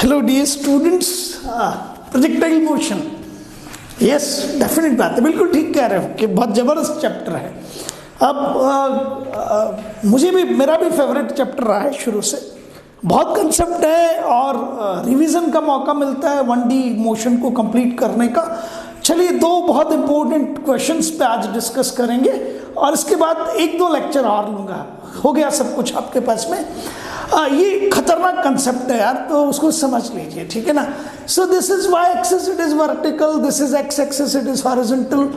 Hello dear students, projectile motion, yes definite बात है, बिल्कुल ठीक कह रहे हो कि बहुत ज़बरदस्त चैप्टर है। अब मेरा भी फेवरेट चैप्टर रहा है शुरू से। बहुत कंसेप्ट है और रिवीजन का मौका मिलता है 1D मोशन को कंप्लीट करने का। चलिए दो बहुत इंपॉर्टेंट क्वेश्चंस पे आज डिस्कस करेंगे और इसके बाद एक दो लेक्चर और लूँगा। हो गया सब कुछ आपके पास में। ये खतरनाक कंसेप्ट है यार, तो उसको समझ लीजिए, ठीक है ना। So this is Y axis it is vertical, this is X axis it is horizontal.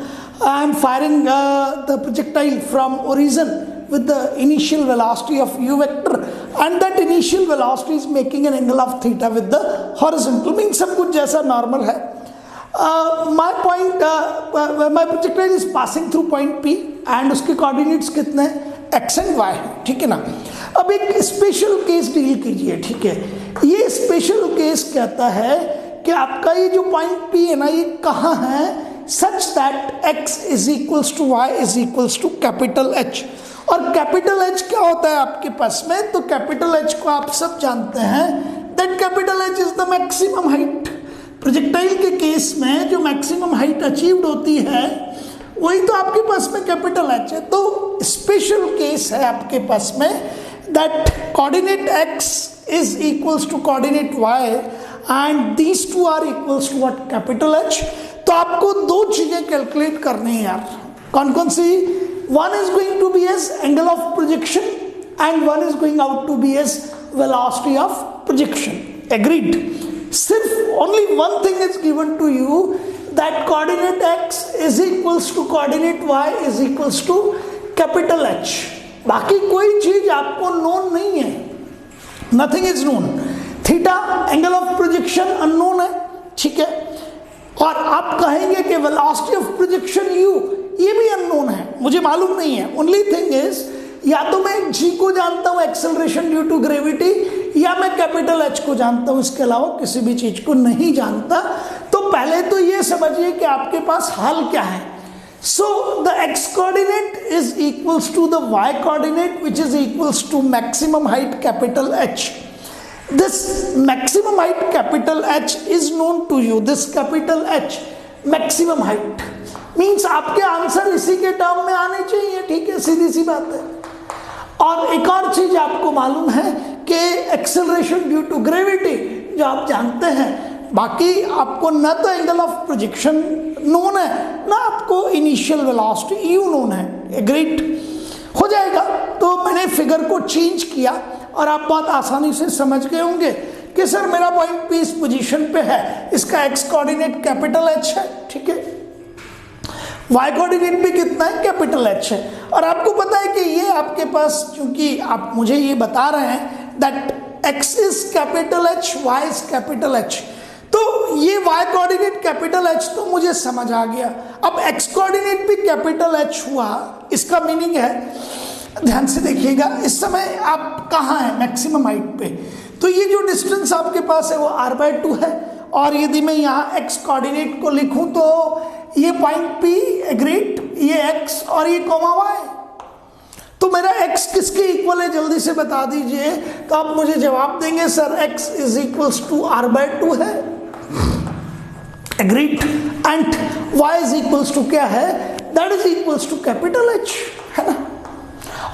I am firing the projectile from origin with the initial velocity of u vector and that initial velocity is making an angle of theta with the horizontal, means सब कुछ जैसा normal है। my projectile is passing through point P and उसके coordinates कितने x and y है, ठीक है ना। अब एक स्पेशल केस डील कीजिए, ठीक है। ये स्पेशल केस कहता है कि आपका ये जो पॉइंट P है ना, ये कहाँ है, such that x is equals to y is equals to capital H। और कैपिटल H क्या होता है आपके पास में, तो कैपिटल H को आप सब जानते हैं that capital H is the maximum height. Projectile के केस में जो मैक्सिमम हाइट अचीव्ड होती है वही तो आपके पास में कैपिटल H है। तो स्पेशल केस है आपके पास में that coordinate x is equals to coordinate y and these two are equals to what, capital H। तो आपको दो चीजें कैलकुलेट करनी है यार। कौन कौन सी? One is going to be as angle of projection and one is going out to be as velocity of projection. Agreed? सिर्फ only one thing is given to you, that coordinate x is equals to coordinate y is equals to capital H। बाकी कोई चीज आपको known नहीं है, nothing is known। Theta angle of projection unknown है, ठीक है। और आप कहेंगे कि velocity of projection u, ये भी अननोन है, मुझे मालूम नहीं है। ओनली थिंग इज, या तो मैं g को जानता हूँ एक्सेलरेशन ड्यू टू ग्रेविटी, या मैं कैपिटल H को जानता हूँ, इसके अलावा किसी भी चीज को नहीं जानता। तो पहले तो ये समझिए कि आपके पास हल क्या है। So the x coordinate is equals to the y coordinate which is equals to maximum height capital H। This maximum height capital H is known to you, this capital H maximum height means आपके answer इसी के term में आने चाहिए, ठीक है, सीधी सी बात है। और एक और चीज आपको मालूम है कि एक्सेलरेशन ड्यू टू ग्रेविटी जो आप जानते हैं, बाकी आपको न तो एंगल ऑफ प्रोजेक्शन नोन है, ना आपको इनिशियल वेलोसिटी यू नोन है। एग्रीड हो जाएगा। तो मैंने फिगर को चेंज किया और आप बहुत आसानी से समझ गए होंगे कि सर मेरा पॉइंट P इस पोजीशन पे है, इसका एक्स कोऑर्डिनेट कैपिटल H है, ठीक है। y कोऑर्डिनेट भी कितना है, कैपिटल H है। और आपको पता है कि ये आपके पास, चूंकि आप मुझे ये बता रहे हैं that x is capital H, y is capital H, तो ये y कोऑर्डिनेट कैपिटल H तो मुझे समझ आ गया। अब x कोऑर्डिनेट भी कैपिटल H हुआ, इसका मीनिंग है, ध्यान से देखिएगा, इस समय आप कहाँ हैं, मैक्सिमम हाइट पे। तो ये जो डिस्टेंस आपके पास है वो r/2 है। और यदि मैं यहाँ x कोऑर्डिनेट को लिखूं तो ये पॉइंट P, एग्रीड, ये x और ये कॉमा y। तो मेरा x किसके इक्वल है जल्दी से बता दीजिए। तो आप मुझे जवाब देंगे sir x is equals to r/2 है, agreed, and y is equals to क्या है, that is equals to capital H, है ना।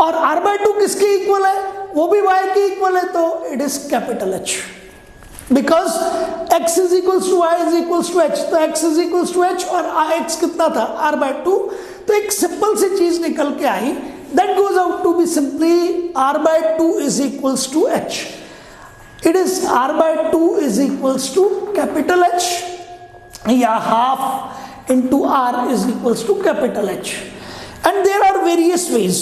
और r/2 किसके इक्वल है, वो भी y के इक्वल है, तो it is capital H। Because x is equals to y is equals to h, तो x is equals to h और x कितना था, r/2। तो एक सिंपल सी चीज निकल के आई, that goes out to be simply r/2 is equals to h। It is r/2 is equals to capital H, या half into r is equals to capital H। And there are various ways.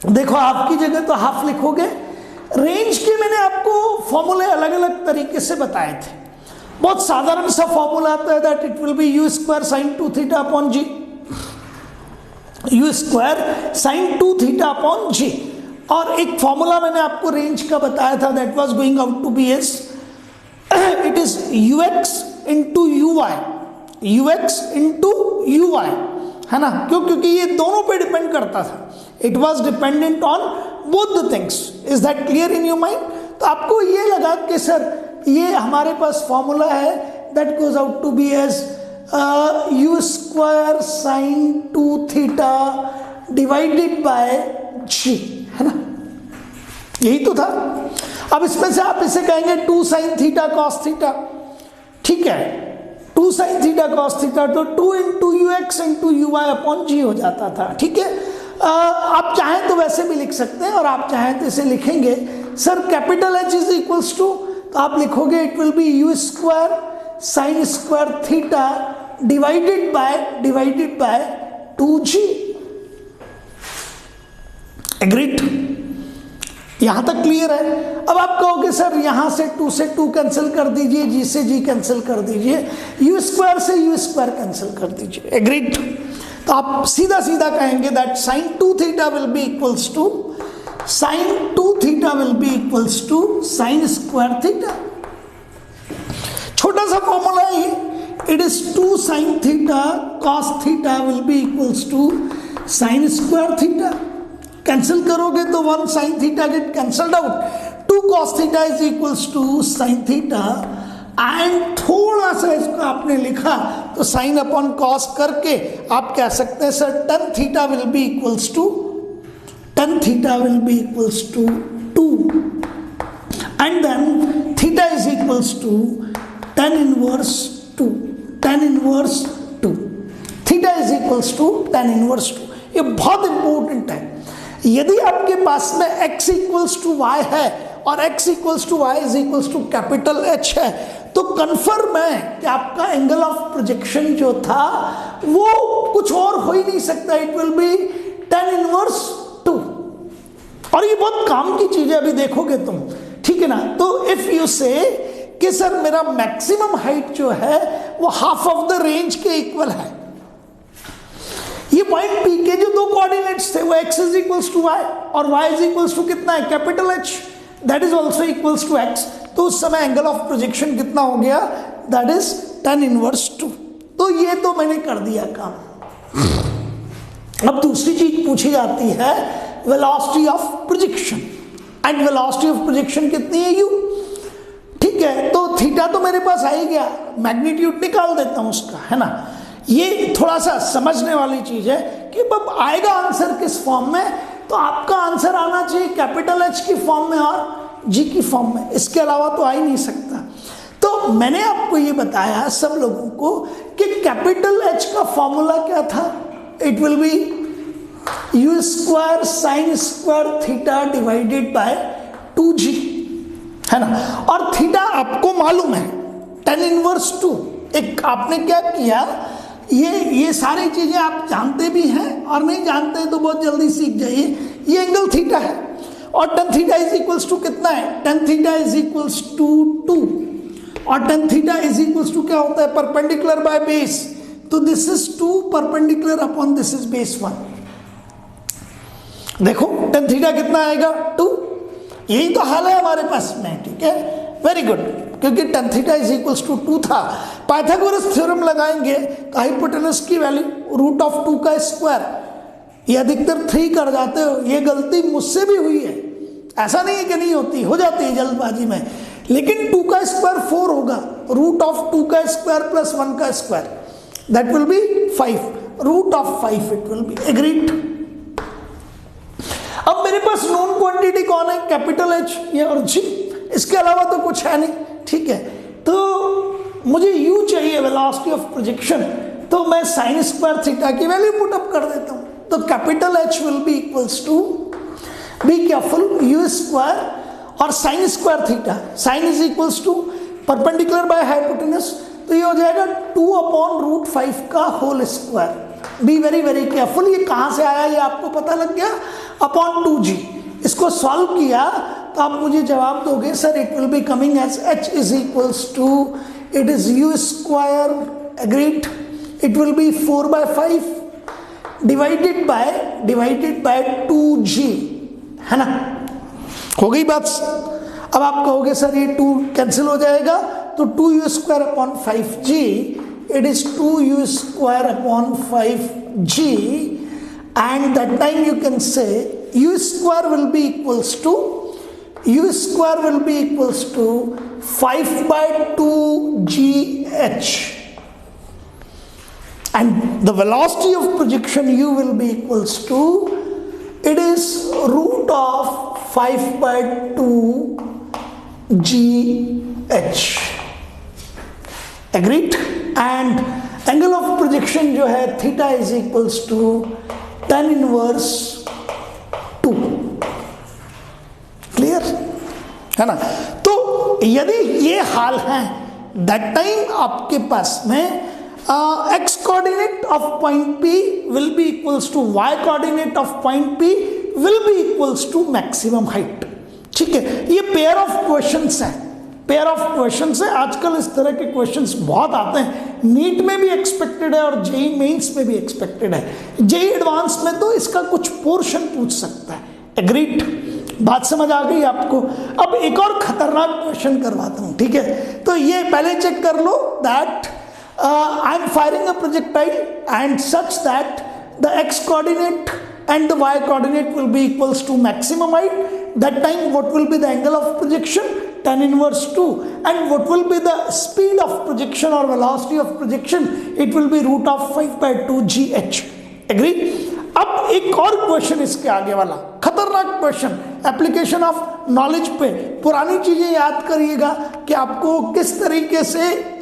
देखो आपकी जगह तो half लिखोगे। Range के मैंने आपको फॉर्मूले अलग अलग तरीके से बताए थे। बहुत साधारण सा फॉर्मूला आता है that it will B u square sine 2 theta upon g, u square sine 2 theta upon g। और एक फॉर्मूला मैंने आपको रेंज का बताया था that was going out to be as it is ux into uy, ux into uy, है ना। क्यों? क्योंकि ये दोनों पे डिपेंड करता था। It was dependent on both the things. Is that clear in your mind? तो आपको ये लगा कि सर ये हमारे पास फॉर्मूला है that goes out to be as u square sine 2 theta divided by g, है ना, यही तो था। अब इसमें से आप इसे कहेंगे 2 साइन थीटा कॉस थीटा, ठीक है, 2 साइन थीटा कॉस थीटा तो 2 into u x into u y upon g हो जाता था, ठीक है। आप चाहें तो वैसे भी लिख सकते हैं और आप चाहें तो इसे लिखेंगे sir capital H is equals to, तो आप लिखोगे it will be u square sine square theta divided by 2g। Agreed, यहां तक क्लियर है। अब आप कहोगे सर यहां से 2 से 2 कैंसिल कर दीजिए, g से g कैंसिल कर दीजिए, u स्क्वायर से u स्क्वायर कैंसिल कर दीजिए। एग्रीड, तो आप सीधा सीधा कहेंगे that sine 2 theta will be equals to sine 2 theta will be equals to sine square theta. छोटा सा फॉर्मूला है ये, it is 2 sine theta cos theta will be equals to sine square theta. Cancel करोगे तो 1 sine theta get cancelled out, 2 cos theta is equals to sine theta, and थोड़ा सा इसको आपने लिखा तो साइन अपॉन कॉस करके आप कह सकते हैं sir tan theta will be equals to 2 and then theta is equals to tan inverse 2 theta is equals to tan inverse 2। ये बहुत इंपॉर्टेंट है। यदि आपके पास में x इक्वल्स टू वाई है और x equals to y is equals to capital H है, तो कन्फर्म है कि आपका एंगल ऑफ प्रोजेक्शन जो था वो कुछ और हो ही नहीं सकता, it will B tan inverse 2। और ये बहुत काम की चीज है, अभी देखोगे तुम, ठीक है ना। तो इफ यू से कि सर मेरा मैक्सिमम हाइट जो है वो हाफ ऑफ द रेंज के इक्वल है, ये पॉइंट P के जो 2 कोऑर्डिनेट्स थे वो x is equals to y और y इज इक्वल्स टू कितना है capital H, that is also equals to x, तो उस समय एंगल ऑफ प्रोजेक्शन कितना हो गया, दैट इज tan इनवर्स 2। तो ये तो मैंने कर दिया काम। अब दूसरी चीज पूछी जाती है velocity of projection, and velocity of projection कितनी है u, ठीक है। तो थीटा तो मेरे पास आ ही गया, मैग्नीट्यूड निकाल देता हूं उसका, है ना। ये थोड़ा सा समझने वाली चीज है कि अब आएगा आंसर किस फॉर्म में, तो आपका आंसर आना चाहिए कैपिटल H की फॉर्म में और G की फॉर्म में, इसके अलावा तो आ ही नहीं सकता। तो मैंने आपको ये बताया सब लोगों को कि कैपिटल H का फॉर्मूला क्या था, it will be u square sine square theta divided by 2g, है ना। और थीटा आपको मालूम है tan इनवर्स 2। एक आपने क्या किया, ये सारी चीजें आप जानते भी हैं और नहीं जानते तो बहुत जल्दी सीख जाइए। ये एंगल थीटा है और tan theta is equals to कितना है, tan theta is equals to 2, और tan theta is equals to क्या होता है, परपेंडिकुलर बाय बेस, तो this is 2 perpendicular upon this is base 1। देखो tan थीटा कितना आएगा 2, यही तो हाल है हमारे पास में, ठीक है, वेरी गुड, क्योंकि tan theta is equals to 2 था। पाइथागोरस थ्योरम लगाएंगे तो हाइपोटेनस की वैल्यू रूट ऑफ 2 का स्क्वायर, ये अधिकतर 3 कर जाते हो, ये गलती मुझसे भी हुई है, ऐसा नहीं है कि नहीं होती, हो जाती है जल्दबाजी में, लेकिन 2 का स्क्वायर 4 होगा, रूट ऑफ 2 का स्क्वायर प्लस 1 का square, that will be 5, root of 5 it will be. Agreed. अब मेरे पास नोन क्वांटिटी कौन है, कैपिटल H ये और G, इसके अलावा तो कुछ है नहीं, ठीक है। तो मुझे u चाहिए वेलोसिटी ऑफ प्रोजेक्शन, तो मैं साइन स्क्वायर थीटा की वैल्यू पुट अप कर देता हूं, तो capital H will be equals to, be careful, u square और sine square theta, sine is equals to perpendicular by hypotenuse, तो ये हो जाएगा 2 अपॉन रूट 5 का whole square. Be very very careful, ये कहां से आया ये आपको पता लग गया, अपॉन 2g। इसको सॉल्व किया तो आप मुझे जवाब दोगे sir it will be coming as H is equals to, it is u square, agreed, it will be 4/5 divided by 2g, है ना। हो गई बात। अब आप कहोगे सर ये 2 कैंसिल हो जाएगा, तो 2u square upon 5g, it is 2u square upon 5g, and that time you can say u square will be equals to u square will be equals to 5/2gh, and the velocity of projection u will be equals to, it is root of 5/2gh. Agreed? And angle of projection जो है theta is equals to tan inverse 2. Clear है ना? तो यदि ये हाल है, that time आपके पास में x coordinate of point P will be equals to y coordinate of point P will be equals to maximum height. ठीक है, ये पेयर ऑफ क्वेश्चंस हैं, पेयर ऑफ क्वेश्चंस है. आजकल इस तरह के क्वेश्चंस बहुत आते हैं, नीट में भी एक्सपेक्टेड है और जेई मेंस में भी एक्सपेक्टेड है. जेई एडवांस में तो इसका कुछ पोर्शन पूछ सकता है. एग्रीड? बात समझ आ गई आपको? अब एक और खतरनाक क्वेश्चन करवाता हूं. ठीक है, तो ये पहले चेक कर लो that I am firing a projectile and such that the x coordinate and the y coordinate will be equals to maximum height. That time what will be the angle of projection? Tan inverse 2. And what will be the speed of projection or velocity of projection? It will be root of 5/2gh. Agree? अब एक और question इसके आगे वाला खतरनाक question, application of knowledge पे. पुरानी चीजें याद करिएगा कि आपको किस तरीके से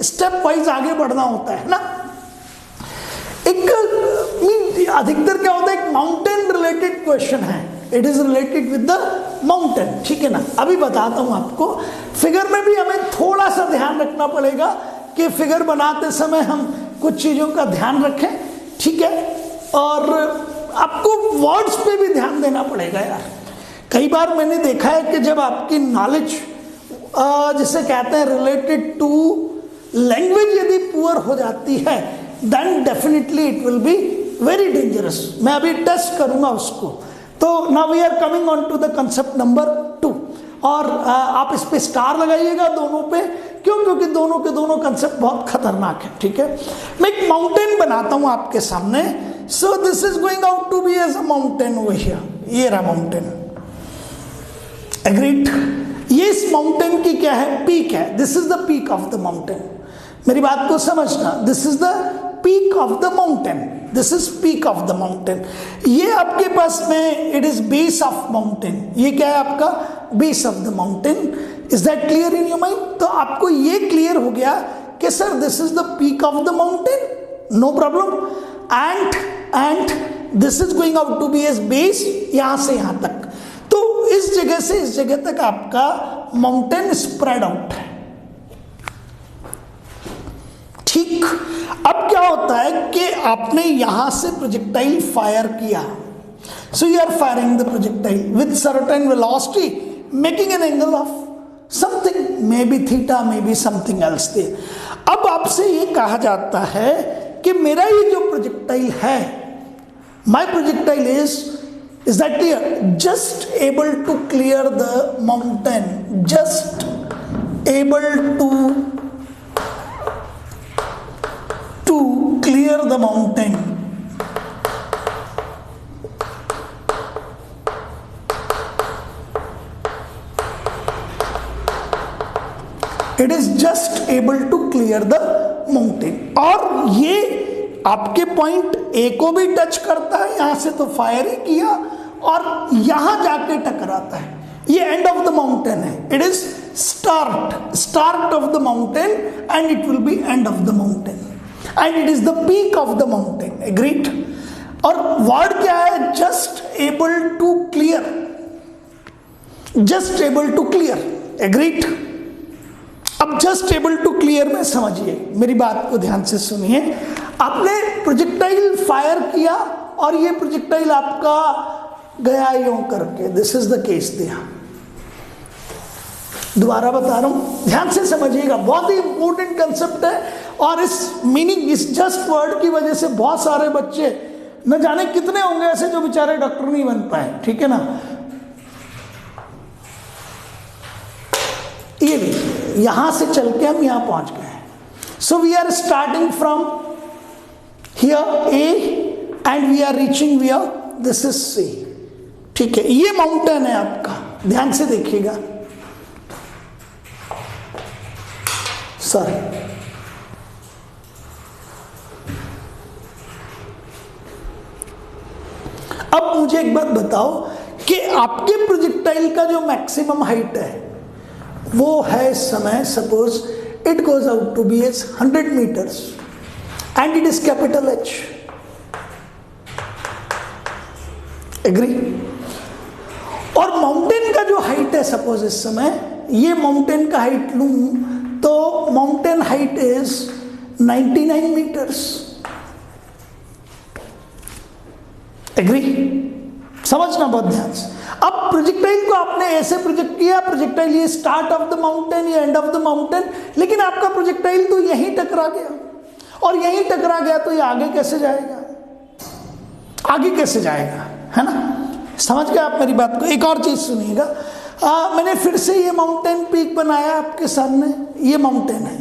स्टेप वाइज आगे बढ़ना होता है ना. एक अधिकतर क्या होता है, एक माउंटेन रिलेटेड क्वेश्चन है, it is related with the mountain. ठीक है ना? अभी बताता हूं आपको. फिगर में भी हमें थोड़ा सा ध्यान रखना पड़ेगा कि फिगर बनाते समय हम कुछ चीजों का ध्यान रखें. ठीक है, और आपको वर्ड्स पे भी ध्यान देना पड़ेगा यार. कई बार मैंने देखा है कि जब आपकी नॉलेज जिसे कहते हैं रिलेटेड टू लैंग्वेज यदि पुअर हो जाती है, then definitely it will be very dangerous. मैं अभी टेस्ट करूंगा उसको. तो now we are coming on to the concept number 2, और आप इस पे स्टार लगाइएगा दोनों पे. क्यों? क्योंकि दोनों के दोनों कंसेप्ट बहुत खतरनाक है. ठीक है, मैं एक माउंटेन बनाता हूं आपके सामने. So this is going out to be as a mountain over here. ये रहा माउंटेन. एग्रीड? ये इस माउंटेन की क्या है? पीक है. This is the peak of the mountain. मेरी बात को समझना. This is the peak of the mountain. This is peak of the mountain. ये आपके पास में it is base of mountain. ये क्या है आपका? Base of the mountain. Is that clear in your mind? तो आपको ये क्लियर हो गया कि sir this is the peak of the mountain, no problem. And this is going out to be as base, यहां से यहां तक. तो इस जगह से इस जगह तक आपका माउंटेन स्प्रेड आउट है. ठीक, अब क्या होता है कि आपने यहां से प्रोजेक्टाइल फायर किया. So you are firing the projectile with certain velocity, making an angle of something, may be theta, may be something else there. अब आपसे ये कहा जाता है कि मेरा ये जो प्रोजेक्टाइल है, माई projectile is that clear? Just able to clear the mountain, just able to clear the mountain. It is just able to clear the mountain. और ये आपके पॉइंट ए को भी टच करता है, यहां से तो फायर ही किया और यहां जाके टकराता है. ये एंड ऑफ द माउंटेन है. It is start of the mountain and it will be end of the mountain and it is the peak of the mountain. Agreed? और वर्ड क्या है? Just able to clear. Just able to clear. Agreed? अब just able to clear में समझिए, मेरी बात को ध्यान से सुनिए. आपने प्रोजेक्टाइल फायर किया और ये प्रोजेक्टाइल आपका गया यूं करके. दिस इज द केस दिया. दोबारा बता रहा हूं, ध्यान से समझिएगा, बहुत ही इंपॉर्टेंट कंसेप्ट है. और इस मीनिंग, इस जस्ट वर्ड की वजह से बहुत सारे बच्चे, न जाने कितने होंगे ऐसे जो बेचारे डॉक्टर नहीं बन पाए. ठीक है ना? ये देखिए, यहां से चल के हम यहां पहुंच गए. So we are starting from here A and we are reaching here, this is C. ठीक है, ये माउंटेन है आपका, ध्यान से देखिएगा. सॉरी, अब मुझे एक बात बताओ कि आपके प्रोजेक्टाइल का जो मैक्सिमम हाइट है वो है इस समय, suppose it goes out to be as 100 meters and it is capital H, agree? और माउंटेन का जो हाइट है, सपोज इस समय ये माउंटेन का हाइट लूं तो mountain height is 99 meters, agree? समझना बहुत ध्यान से। अब प्रोजेक्टाइल को आपने ऐसे प्रोजेक्ट किया, प्रोजेक्टाइल ये स्टार्ट ऑफ द माउंटेन, ये एंड ऑफ द माउंटेन, लेकिन आपका प्रोजेक्टाइल तो यहीं टकरा गया, और यहीं टकरा गया तो ये आगे कैसे जाएगा? आगे कैसे जाएगा, है ना? समझ गए आप मेरी बात को? एक और चीज सुनिएगा, मैंने फिर से ये माउंटेन पीक बनाया आपके सामने, ये माउंटेन है,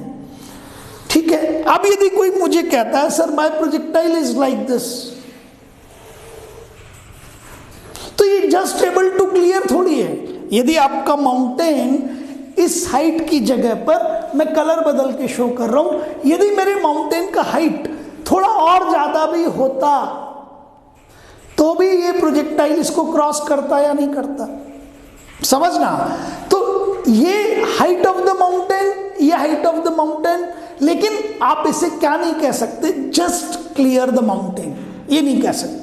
ठीक है? अब यदि कोई मुझे कहता है sir my projectile is like this, तो ये जस्ट एबल टू क्लियर थोड़ी है। यदि आपका माउंटेन इस हाइट की जगह पर, मैं कलर बदल के शो कर रहा हूं, यदि मेरे माउंटेन का हाइट थोड़ा और ज्यादा भी होता तो भी ये प्रोजेक्टाइल इसको क्रॉस करता या नहीं करता? समझना। तो ये हाइट ऑफ द माउंटेन, ये हाइट ऑफ द माउंटेन, लेकिन आप इसे क्या नहीं कह सकते? जस्ट क्लियर द माउंटेन, ये नहीं कह सकते।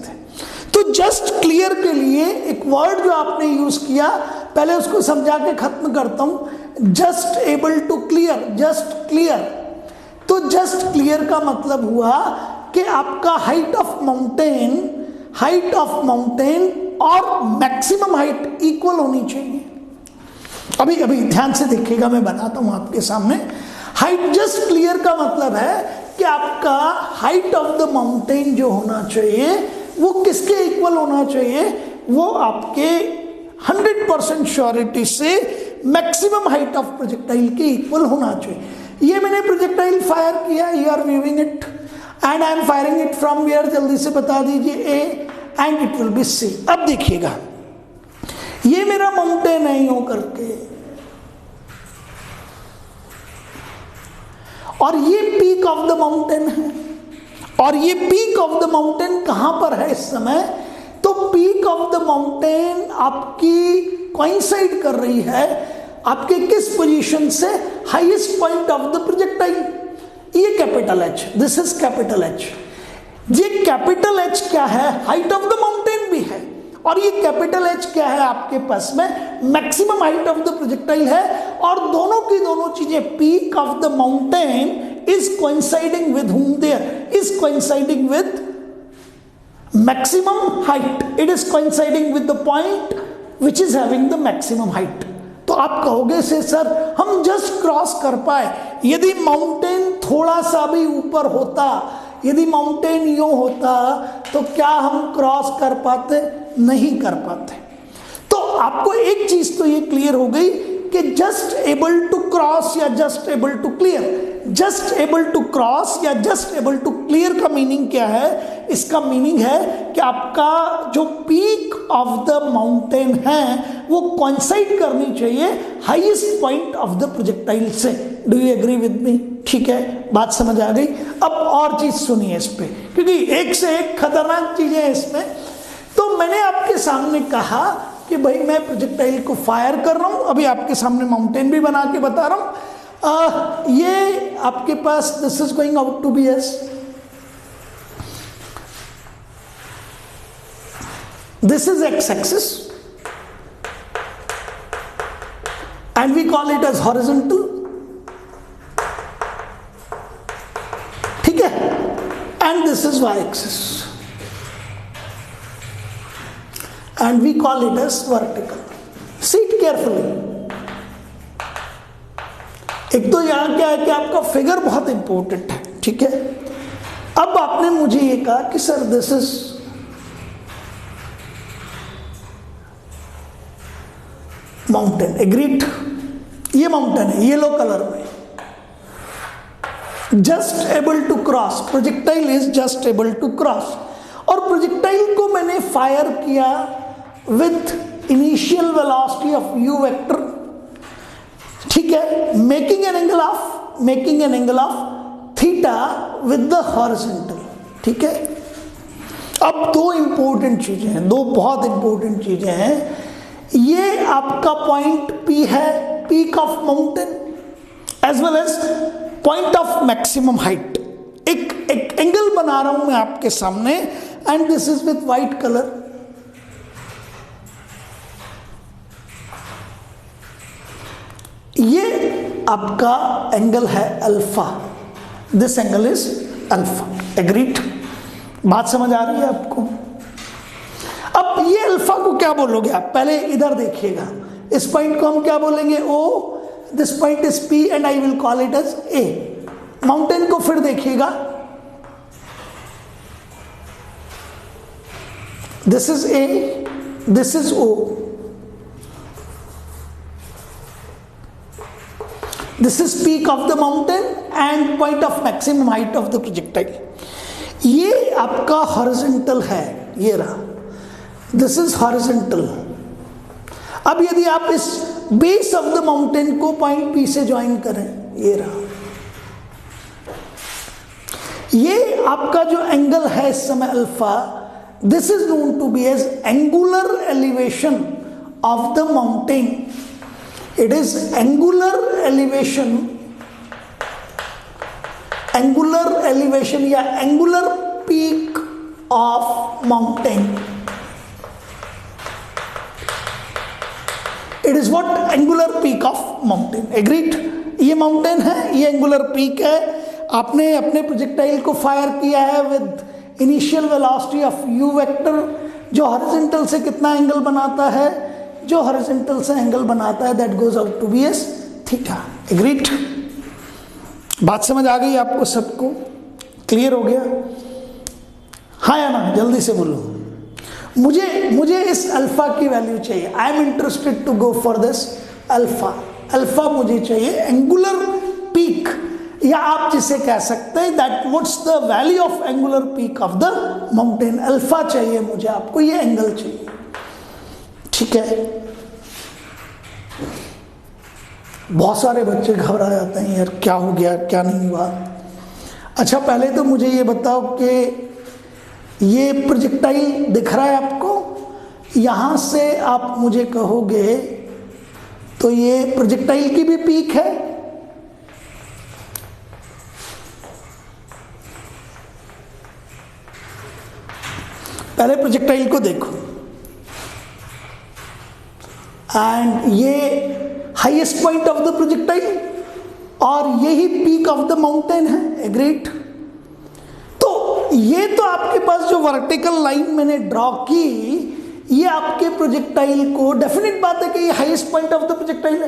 तो जस्ट क्लियर के लिए एक वर्ड जो आपने यूज किया, पहले उसको समझा के खत्म करता हूं। Just able to clear, just clear. तो जस्ट क्लियर का मतलब हुआ कि आपका हाइट ऑफ माउंटेन और मैक्सिमम हाइट इक्वल होनी चाहिए। अभी ध्यान से देखिएगा, मैं बनाता हूं आपके सामने। हाइट जस्ट क्लियर का मतलब है कि आपका हाइट ऑफ द माउंटेन जो होना चाहिए वो किसके इक्वल होना चाहिए? वो आपके 100% श्योरिटी से मैक्सिमम हाइट ऑफ प्रोजेक्टाइल के इक्वल होना चाहिए। ये मैंने प्रोजेक्टाइल फायर किया, you are viewing it and I am firing it from where, जल्दी से बता दीजिए, A, and it will be C. अब देखिएगा, ये मेरा माउंटेन है यूं करके, और ये पीक ऑफ द माउंटेन है, और ये पीक ऑफ द माउंटेन कहां पर है इस समय? तो पीक ऑफ द माउंटेन आपकी कोइंसाइड कर रही है आपके किस पोजीशन से? Highest point of the projectile. ये capital H, this is capital H. ये कैपिटल एच क्या है? हाइट ऑफ द माउंटेन भी है, और ये कैपिटल एच क्या है आपके पास में? Maximum height of the projectile है। और दोनों की दोनों चीजें, peak of the mountain is coinciding with whom? There is coinciding with maximum height. It is coinciding with the point which is having the maximum height. तो आप कहोगे से सर हम जस्ट क्रॉस कर पाए, यदि माउंटेन थोड़ा सा भी ऊपर होता, यदि माउंटेन यूं होता तो क्या हम क्रॉस कर पाते? नहीं कर पाते। तो आपको एक चीज तो ये क्लियर हो गई कि जस्ट एबल टू क्रॉस या just able to clear, just able to cross या जस्ट एबल टू क्लियर का मीनिंग क्या है? इसका मीनिंग है कि आपका जो पीक ऑफ द माउंटेन है वो कोइंसाइड करनी चाहिए highest point of the projectile से। Do you agree with me? ठीक है, बात समझ आ गई। अब और चीज सुनिए इस पे, क्योंकि एक से एक खतरनाक चीजें हैं इसमें। तो मैंने आपके सामने कहा कि भाई मैं प्रोजेक्टाइल को फायर कर रहा हूं, अभी आपके सामने माउंटेन भी बना के बता रहा हूं। ये आपके पास this is going out to be S, this is X axis and we call it as horizontal, ठीक है? And this is Y axis and we call it as vertical. See it carefully. एक तो यहां क्या है कि आपका figure बहुत इंपॉर्टेंट है, ठीक है? अब आपने मुझे ये कहा कि sir this is mountain, agreed? ये माउंटेन है येलो कलर में, just able to cross, projectile is just able to cross. और प्रोजेक्टाइल को मैंने फायर किया with initial velocity of u vector, ठीक है, making an angle of making an angle of theta with the horizontal. ठीक है, अब दो इंपॉर्टेंट चीजें हैं, दो बहुत इंपॉर्टेंट चीजें हैं। ये आपका पॉइंट P है, peak of mountain, as well as point of maximum height. एक एंगल बना रहा हूं मैं आपके सामने, and this is with white colour. ये आपका एंगल है alpha, this angle is alpha. Agreed? बात समझ आ रही है आपको? अब ये अल्फा को क्या बोलोगे आप? पहले इधर देखिएगा, इस पॉइंट को हम क्या बोलेंगे? O, this point is P and I will call it as A। Mountain को फिर देखिएगा, this is A, this is O, this is peak of the mountain and point of maximum height of the projectile. ये आपका horizontal है, ये रहा, this is horizontal. अब यदि आप इस बेस ऑफ द माउंटेन को पॉइंट P से ज्वाइन करें, ये रहा, ये आपका जो एंगल है इस समय alpha, this is known to be as angular elevation of the mountain. It is angular elevation, angular elevation या angular peak of mountain. It is what? Angular peak of mountain. Agreed? ये mountain है, ये angular peak है। आपने अपने projectile को fire किया है with initial velocity of u vector, जो हॉरिजॉन्टल से कितना एंगल बनाता है? जो हॉरिजॉन्टल से एंगल बनाता है that goes out to be as theta. Agreed? बात समझ आ गई आपको सबको? क्लियर हो गया? हाँ या ना? जल्दी से बोलो। मुझे इस अल्फा की वैल्यू चाहिए। I am interested to go for this alpha. Alpha मुझे चाहिए, एंगुलर पीक, या आप जिसे कह सकते हैं that what's the value of angular peak of the mountain. Alpha चाहिए मुझे, आपको ये एंगल चाहिए। ठीक है? बहुत सारे बच्चे घबरा जाते हैं, यार क्या हो गया, क्या नहीं हुआ। अच्छा, पहले तो मुझे ये बताओ कि ये प्रोजेक्टाइल दिख रहा है आपको? यहां से आप मुझे कहोगे तो ये प्रोजेक्टाइल की भी पीक है। पहले प्रोजेक्टाइल को देखो, एंड ये highest point of the projectile और यही पीक ऑफ द माउंटेन है। एग्रीड? तो ये तो आपके पास जो वर्टिकल लाइन मैंने ड्रॉ की, ये आपके प्रोजेक्टाइल को, डेफिनेट बात है कि ये highest point of the projectile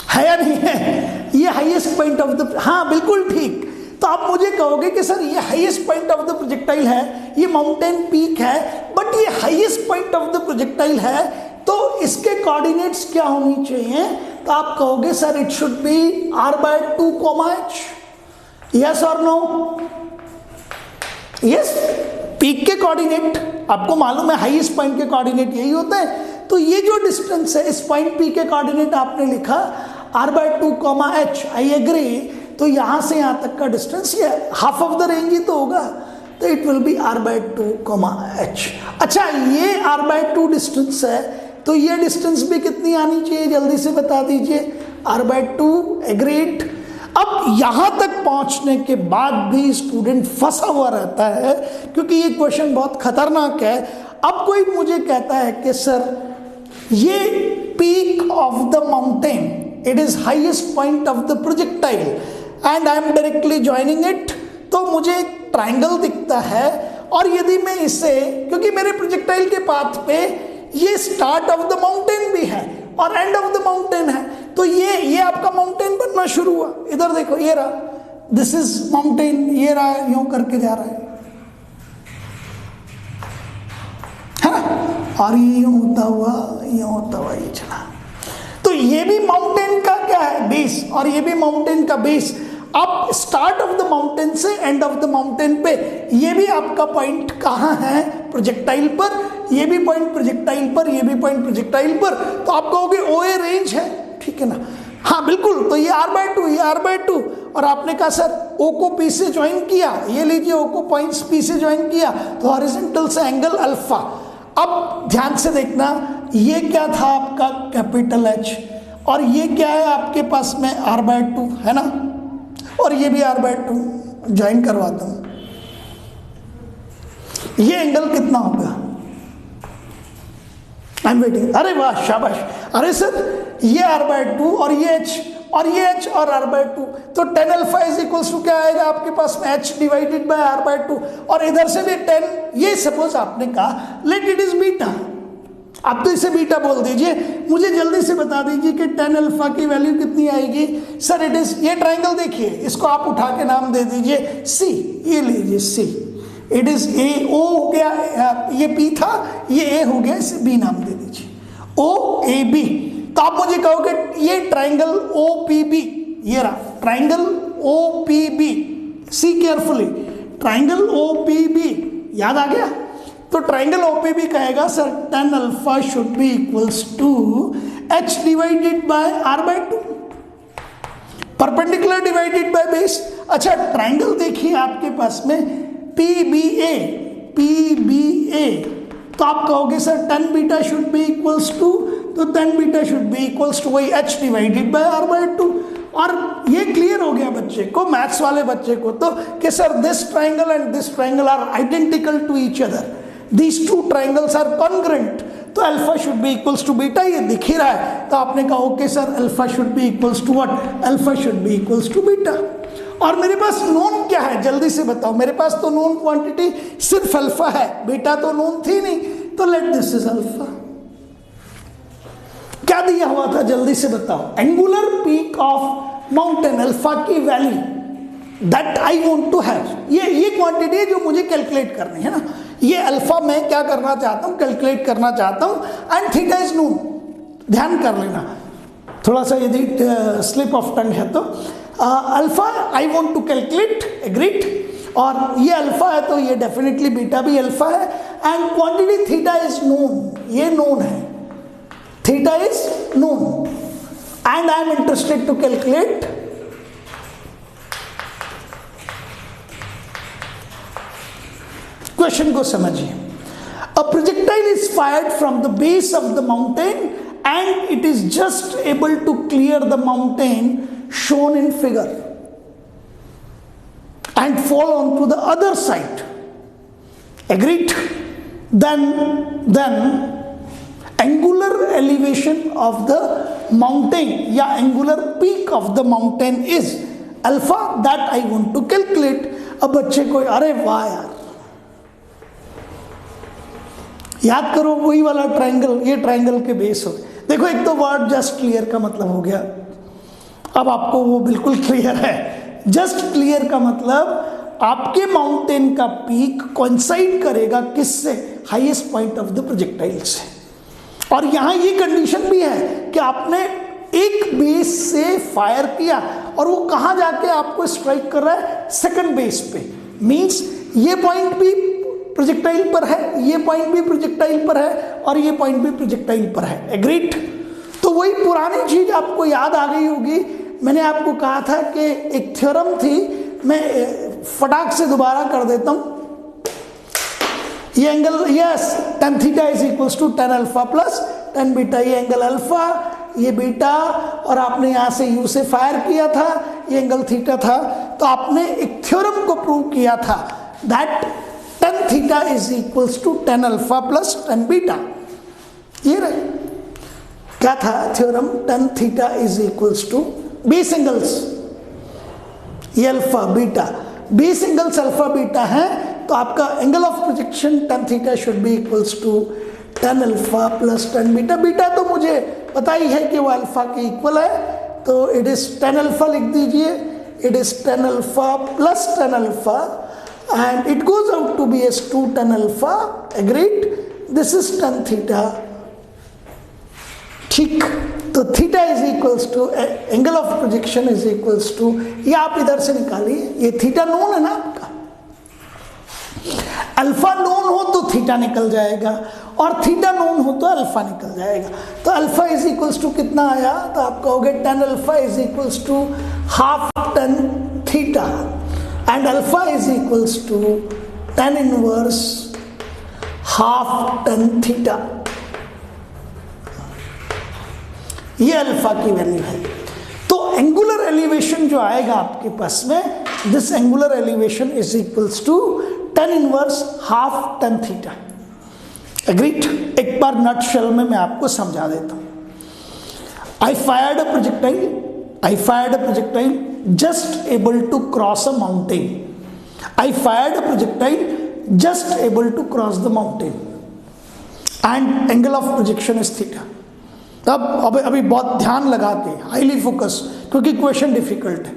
है या नहीं है? ये हाईएस्ट पॉइंट ऑफ द, हाँ बिल्कुल ठीक। तो आप मुझे कहोगे कि सर ये highest point of the projectile है, ये माउंटेन पीक है, बट ये highest point of the projectile है, तो इसके कोऑर्डिनेट्स क्या होनी चाहिए? तो आप कहोगे sir it should be r/2, h। Yes और नो? यस। पीक के कोऑर्डिनेट आपको मालूम है, हाईएस्ट पॉइंट के कोऑर्डिनेट यही होते हैं। तो ये जो डिस्टेंस है, इस पॉइंट P के कोऑर्डिनेट आपने लिखा r/2, h। I agree? तो यहां से यहां तक का डिस्टेंस ये हाफ ऑफ द रेंज ही तो होगा, तो it will B r/2, h। अच्छा, ये r/2 डिस्टेंस है, तो ये डिस्टेंस भी कितनी आनी चाहिए? जल्दी से बता दीजिए। r/2। एग्रीड? अब यहां तक पहुंचने के बाद भी स्टूडेंट फंसा हुआ रहता है, क्योंकि ये क्वेश्चन बहुत खतरनाक है। अब कोई मुझे कहता है कि सर ये peak of the mountain, it is highest point of the projectile and I am directly joining it, तो मुझे एक ट्राइंगल दिखता है, और यदि मैं इसे, क्योंकि मेरे प्रोजेक्टाइल के पाथ पे ये स्टार्ट ऑफ द माउंटेन भी है और एंड ऑफ द माउंटेन है, तो ये आपका माउंटेन बनना शुरू हुआ। इधर देखो, ये रहा, दिस इज माउंटेन, ये रहा, यूं करके जा रहा है ना, और ये यूं होता हुआ ये चला। तो ये भी माउंटेन का क्या है? बेस, और ये भी माउंटेन का बेस। अब स्टार्ट ऑफ द माउंटेन से एंड ऑफ द माउंटेन पे, ये भी आपका पॉइंट कहाँ है? प्रोजेक्टाइल पर। ये भी पॉइंट प्रोजेक्टाइल पर, ये भी पॉइंट प्रोजेक्टाइल पर। तो आप कहोगे OA रेंज है, ठीक है ना? हाँ बिल्कुल, तो ये r/2, ये r/2, और आपने कहा सर O को P से ज्वाइन किया, ये लीजिए O को पॉइंट्स P से ज्वाइन किया, तो हॉरिजॉन्टल से एंगल अल्फा। अब ध्यान से देखना, ये क्या था आपका कैपिटल H, और ये क्या है आपके पास में r/2 है ना, और ये भी r/2 ज्वाइन करवाता हूं। ये एंगल कितना होगा? I am waiting. अरे वाह शाबाश। अरे सर ये r/2 और ये h और ये h और r/2, तो tan alpha is equals to क्या आएगा आपके पास में h डिवाइडेड बाय r/2, और इधर से भी tan, ये सपोज आपने कहा लेट इट इज बीटा, आप तो इसे बीटा बोल दीजिए। मुझे जल्दी से बता दीजिए कि tan अल्फा की वैल्यू कितनी आएगी। सर इट इज, ये ट्राइंगल देखिए, इसको आप उठा के नाम दे दीजिए C, ये लीजिए C, it is A, O हो गया, ये P था, ये A हो गया, इसे B नाम दे दीजिए, OAB। तो आप मुझे कहोगे ये ट्राइंगल OPB, ये रहा triangle OPB, see carefully, triangle OPB याद आ गया। तो ट्राइंगल OPB कहेगा sir tan alpha should be equals to h divided by r/2, perpendicular divided by base. अच्छा ट्राइंगल देखिए आपके पास में PBA, तो आप कहोगे sir tan beta should be equals to, तो tan beta should be equals to वही h डिवाइडेड बाय r/2। और ये क्लियर हो गया बच्चे को, मैथ्स वाले बच्चे को, तो कि sir this triangle and this triangle are identical to each other, these two triangles are congruent, तो alpha should be equals to beta, ये दिख ही रहा है। तो आपने कहा okay sir alpha should be equals to what, alpha should be equals to beta. और मेरे पास नोन क्या है जल्दी से बताओ, मेरे पास तो नोन क्वांटिटी सिर्फ अल्फा है, बीटा तो नोन थी नहीं, तो लेट दिस इज अल्फा। क्या दिया हुआ था जल्दी से बताओ, angular peak of mountain alpha की value that I want to have, ये क्वांटिटी है जो मुझे कैलकुलेट करनी है ना, ये अल्फा मैं क्या करना चाहता हूं, कैलकुलेट करना चाहता हूं, एंड थीटा इज नोन। ध्यान कर लेना, थोड़ा सा यदि स्लिप ऑफ टंग है तो alpha I want to calculate, agreed, और ये अल्फा है तो ये डेफिनेटली बीटा भी अल्फा है, and quantity theta is known, ये नोन है, theta is known, and I am interested to calculate question को समझिए। A projectile is fired from the base of the mountain and it is just able to clear the mountain shown in figure and fall on to the other side, agreed, then angular elevation of the mountain या angular peak of the mountain is alpha that I want to calculate। अब बच्चे को अरे वाह यार, याद करो वही वाला ट्राइंगल, ये ट्राइंगल के बेस हो। देखो एक तो वर्ड जस्ट क्लियर का मतलब हो गया, अब आपको वो बिल्कुल क्लियर है। जस्ट क्लियर का मतलब आपके माउंटेन का पीक कोइंसाइड करेगा किससे, highest point of the projectile से। और यहां ये कंडीशन भी है कि आपने एक बेस से फायर किया और वो कहां जाके आपको स्ट्राइक कर रहा है, सेकंड बेस पे, मींस ये पॉइंट भी प्रोजेक्टाइल पर है, ये पॉइंट भी प्रोजेक्टाइल पर है, और ये पॉइंट भी प्रोजेक्टाइल पर है, एग्रीड। तो वही पुरानी चीज आपको याद आ गई होगी, मैंने आपको कहा था कि एक थ्योरम थी, मैं फटाक से दोबारा कर देता हूं। ये angle yes tan theta is equals to tan alpha plus tan beta, ये एंगल अल्फा, ये बीटा, और आपने यहां से u से फायर किया था, ये एंगल थीटा था। तो आपने एक थ्योरम को प्रूव किया था that tan theta is equals to tan alpha plus tan beta. ये रहे क्या था theorem, tan theta is equals to be singles, ये alpha beta, be singles alpha beta है, तो आपका angle of projection tan theta should be equals to tan alpha plus tan beta. Beta तो मुझे पता ही है कि वो अल्फा के इक्वल है, तो इट इज tan अल्फा लिख दीजिए, it is tan alpha plus tan alpha, and it goes out to be as 2 tan alpha, agreed, this is tan theta, ठीक। तो theta is equals to angle of projection is equals to, ये आप इधर से निकालिए, ये theta known है ना आपका, अल्फा नोन हो तो थीटा निकल जाएगा, और थीटा नोन हो तो अल्फा निकल जाएगा। तो अल्फा इज इक्वल्स टू कितना आया, तो आप कहोगे tan alpha is equals to half tan theta, and alpha is equals to tan inverse half tan theta. ये अल्फा की वैल्यू है। तो एंगुलर एलिवेशन जो आएगा आपके पास में, this angular elevation is equals to tan inverse half tan theta. Agreed? एक बार नटशेल में मैं आपको समझा देता हूं। I fired a projectile just able to cross a mountain. I fired a projectile just able to cross the mountain and angle of projection is theta. अब अभी बहुत ध्यान लगा के, हाईली फोकस, क्योंकि क्वेश्चन डिफिकल्ट है।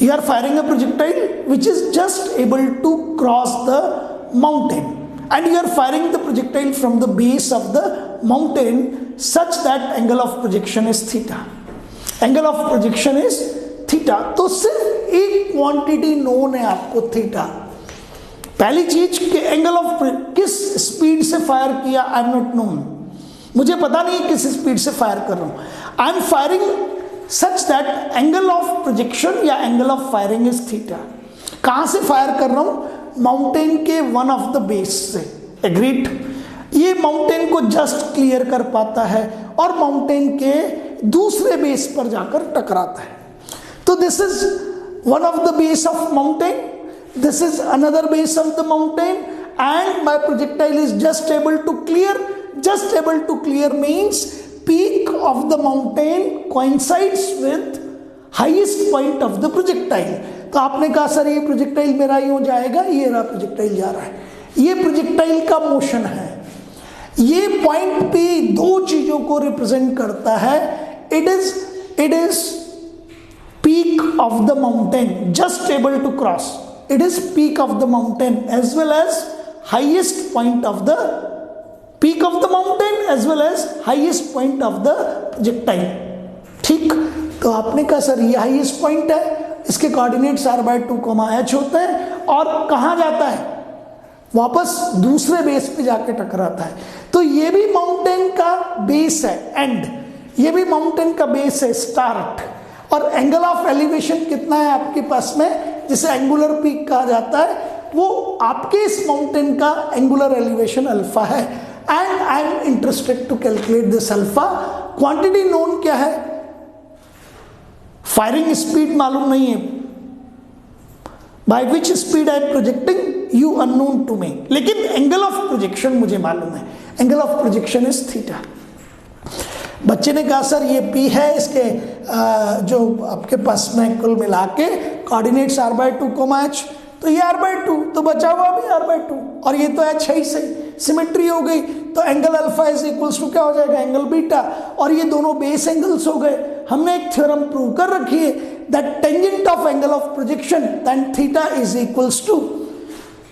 You are firing a projectile which is just able to cross the mountain, and you are firing the projectile from the base of the mountain such that angle of projection is theta. Angle of projection is theta. तो सिर्फ एक quantity known है आपको, theta. पहली चीज कि angle of किस speed से फायर किया, आई एम नॉट नोन, मुझे पता नहीं किस स्पीड से फायर कर रहा हूं। I am firing such that angle of projection या angle of firing is theta. कहां से फायर कर रहा हूं? माउंटेन के वन ऑफ द बेस से। एग्रीड? ये माउंटेन को जस्ट क्लियर कर पाता है और माउंटेन के दूसरे बेस पर जाकर टकराता है। तो this is one of the base of mountain, this is another base of the mountain, and my projectile is just able to clear. Just able to clear means peak of the mountain coincides with highest point of the projectile. तो आपने कहा sir ये projectile मेरा यूं जाएगा, ये रहा projectile जा रहा है, ये प्रोजेक्टाइल का मोशन है। ये पॉइंट पे दो चीजों को रिप्रेजेंट करता है। It is peak of the mountain just able to cross, it is peak of the mountain as well as highest point of the peak of the mountain as well as highest point of the projectile. ठीक? तो आपने कहा sir ये highest point है, इसके coordinates r/2, h होते हैं, और कहां जाता है? वापस दूसरे बेस पे जाके टकराता है। तो ये भी माउंटेन का बेस है एंड, ये भी माउंटेन का बेस है स्टार्ट, और एंगल ऑफ एलिवेशन कितना है आपके पास में, जिसे एंगुलर पीक कहा जाता है, वो आपके इस माउंटेन का एंगुलर एलिवेशन अल्फा है। And I am interested to calculate this alpha. Quantity known क्या है? फायरिंग स्पीड मालूम नहीं है, by which speed I am projecting you unknown to me, लेकिन एंगल ऑफ प्रोजेक्शन मुझे मालूम है। Angle of projection is theta. बच्चे ने कहा सर ये P है, इसके जो आपके पास में कुल मिला के कोऑर्डिनेट्स r/2, h, तो ये r/2, तो बचा हुआ भी r/2, और ये तो h है ही सही, सिमेट्री हो गई। तो angle alpha is equals to क्या हो जाएगा? एंगल बीटा, और ये दोनों बेस एंगल्स हो गए। हमने एक थ्योरम प्रूव कर रखी है that tangent of angle of projection tan theta is equals to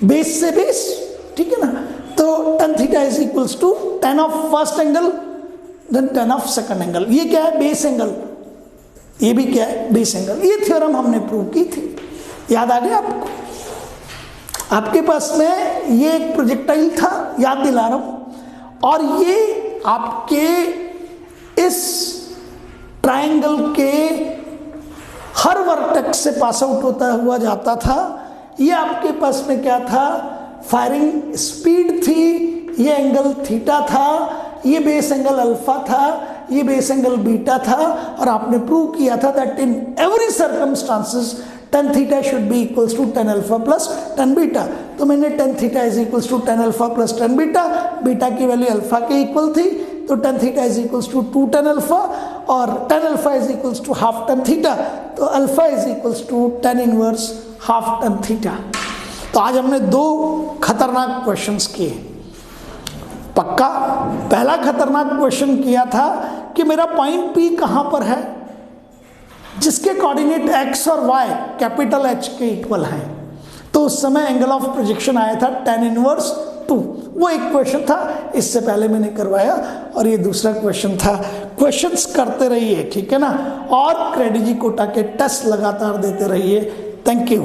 base से बेस। ठीक है ना? तो tan theta is equals to tan of first angle then tan of second angle. ये क्या है? Base angle. ये भी क्या है? Base angle. ये थ्योरम हमने प्रूव की थी, याद आ गया आपको? आपके पास में ये एक प्रोजेक्टाइल था, याद दिला रहा हूं, और ये आपके इस ट्रायंगल के हर वर्टेक्स से पास आउट होता हुआ जाता था। ये आपके पास में क्या था? फायरिंग स्पीड थी, ये एंगल थीटा था, ये बेस एंगल अल्फा था, ये बेस एंगल बीटा था, और आपने प्रूव किया था that in every circumstances tan theta should be equals to tan alpha plus tan beta. तो मैंने tan theta is equals to tan alpha plus tan beta, beta की वैल्यू अल्फा के equal थी, तो tan theta is equals to 2 tan alpha, और tan alpha is equals to half tan theta, तो alpha is equals to tan inverse half tan theta. तो आज हमने दो खतरनाक क्वेश्चंस किए। पक्का पहला खतरनाक क्वेश्चन किया था कि मेरा पॉइंट P कहां पर है, जिसके कोऑर्डिनेट x और y कैपिटल H के इक्वल हैं। तो उस समय एंगल ऑफ प्रोजेक्शन आया था tan इनवर्स 2। वो एक क्वेश्चन था, इससे पहले मैंने करवाया, और ये दूसरा क्वेश्चन था। क्वेश्चंस करते रहिए, ठीक है ना, और क्रेडिट कोटा के टेस्ट लगातार देते रहिए। Thank you.